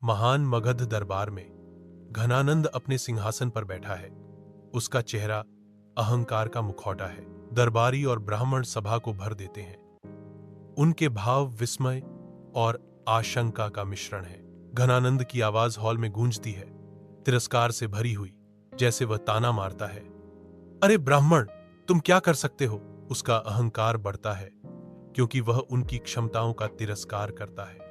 महान मगध दरबार में घनानंद अपने सिंहासन पर बैठा है। उसका चेहरा अहंकार का मुखौटा है। दरबारी और ब्राह्मण सभा को भर देते हैं। उनके भाव विस्मय और आशंका का मिश्रण है। घनानंद की आवाज हॉल में गूंजती है, तिरस्कार से भरी हुई, जैसे वह ताना मारता है। अरे ब्राह्मण, तुम क्या कर सकते हो? उसका अहंकार बढ़ता है क्योंकि वह उनकी क्षमताओं का तिरस्कार करता है।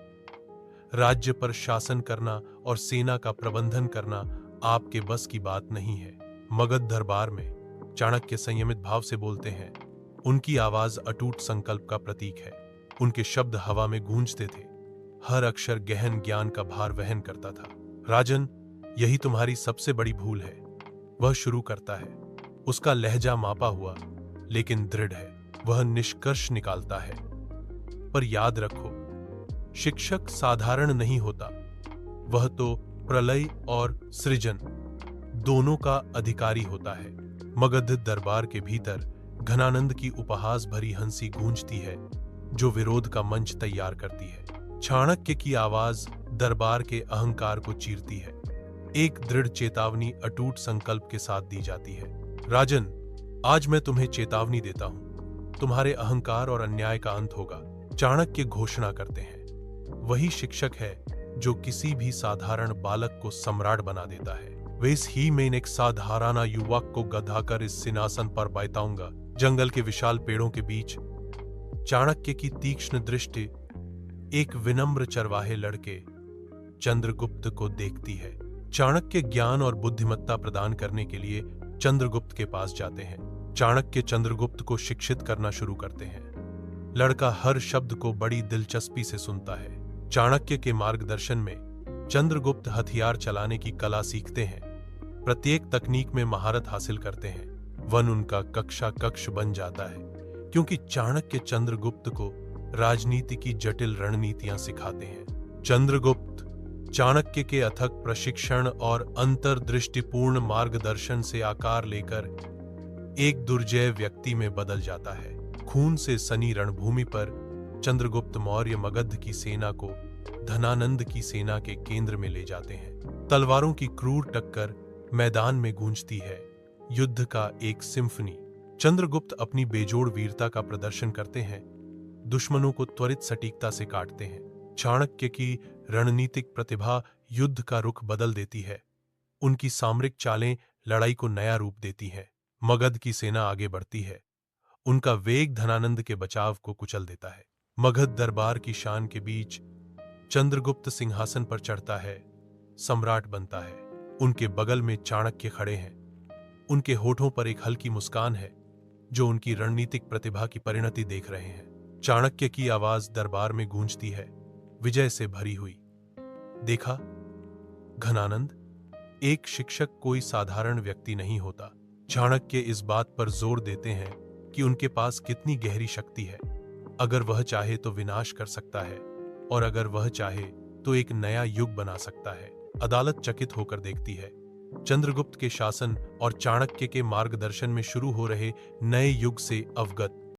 राज्य पर शासन करना और सेना का प्रबंधन करना आपके बस की बात नहीं है। मगध दरबार में चाणक्य संयमित भाव से बोलते हैं। उनकी आवाज अटूट संकल्प का प्रतीक है। उनके शब्द हवा में गूंजते थे। हर अक्षर गहन ज्ञान का भार वहन करता था। राजन, यही तुम्हारी सबसे बड़ी भूल है। वह शुरू करता है। उसका लहजा मापा हुआ लेकिन दृढ़ है। वह निष्कर्ष निकालता है। पर याद रखो, शिक्षक साधारण नहीं होता। वह तो प्रलय और सृजन दोनों का अधिकारी होता है। मगध दरबार के भीतर घनानंद की उपहास भरी हंसी गूंजती है, जो विरोध का मंच तैयार करती है। चाणक्य की आवाज दरबार के अहंकार को चीरती है। एक दृढ़ चेतावनी अटूट संकल्प के साथ दी जाती है। राजन, आज मैं तुम्हें चेतावनी देता हूं। तुम्हारे अहंकार और अन्याय का अंत होगा। चाणक्य घोषणा करते हैं। वही शिक्षक है जो किसी भी साधारण बालक को सम्राट बना देता है। वेस ही मैं एक साधारण युवक को गधा कर इस सिंहासन पर बैठाऊंगा। जंगल के विशाल पेड़ों के बीच चाणक्य की तीक्ष्ण दृष्टि एक विनम्र चरवाहे लड़के चंद्रगुप्त को देखती है। चाणक्य ज्ञान और बुद्धिमत्ता प्रदान करने के लिए चंद्रगुप्त के पास जाते हैं। चाणक्य चंद्रगुप्त को शिक्षित करना शुरू करते हैं। लड़का हर शब्द को बड़ी दिलचस्पी से सुनता है। चाणक्य के मार्गदर्शन में चंद्रगुप्त हथियार चलाने की कला सीखते हैं। प्रत्येक तकनीक में महारत हासिल करते हैं। वन उनका कक्षा कक्ष बन जाता है, क्योंकि चाणक्य चंद्रगुप्त को राजनीति की जटिल रणनीतियां सिखाते हैं। चंद्रगुप्त चाणक्य के अथक प्रशिक्षण और अंतर्दृष्टिपूर्ण मार्गदर्शन से आकार लेकर एक दुर्जय व्यक्ति में बदल जाता है। खून से सनी रणभूमि पर चंद्रगुप्त मौर्य मगध की सेना को घनानंद की सेना के केंद्र में ले जाते हैं। तलवारों की क्रूर टक्कर मैदान में गूंजती है। युद्ध का एक सिम्फनी। चंद्रगुप्त अपनी बेजोड़ वीरता का प्रदर्शन करते हैं। दुश्मनों को त्वरित सटीकता से काटते हैं। चाणक्य की रणनीतिक प्रतिभा युद्ध का रुख बदल देती है। उनकी सामरिक चालें लड़ाई को नया रूप देती हैं। मगध की सेना आगे बढ़ती है। उनका वेग घनानंद के बचाव को कुचल देता है। मगध दरबार की शान के बीच चंद्रगुप्त सिंहासन पर चढ़ता है, सम्राट बनता है। उनके बगल में चाणक्य खड़े हैं। उनके होठों पर एक हल्की मुस्कान है, जो उनकी रणनीतिक प्रतिभा की परिणति देख रहे हैं। चाणक्य की आवाज दरबार में गूंजती है, विजय से भरी हुई। देखा घनानंद, एक शिक्षक कोई साधारण व्यक्ति नहीं होता। चाणक्य इस बात पर जोर देते हैं कि उनके पास कितनी गहरी शक्ति है। अगर वह चाहे तो विनाश कर सकता है, और अगर वह चाहे तो एक नया युग बना सकता है। अदालत चकित होकर देखती है। चंद्रगुप्त के शासन और चाणक्य के मार्गदर्शन में शुरू हो रहे नए युग से अवगत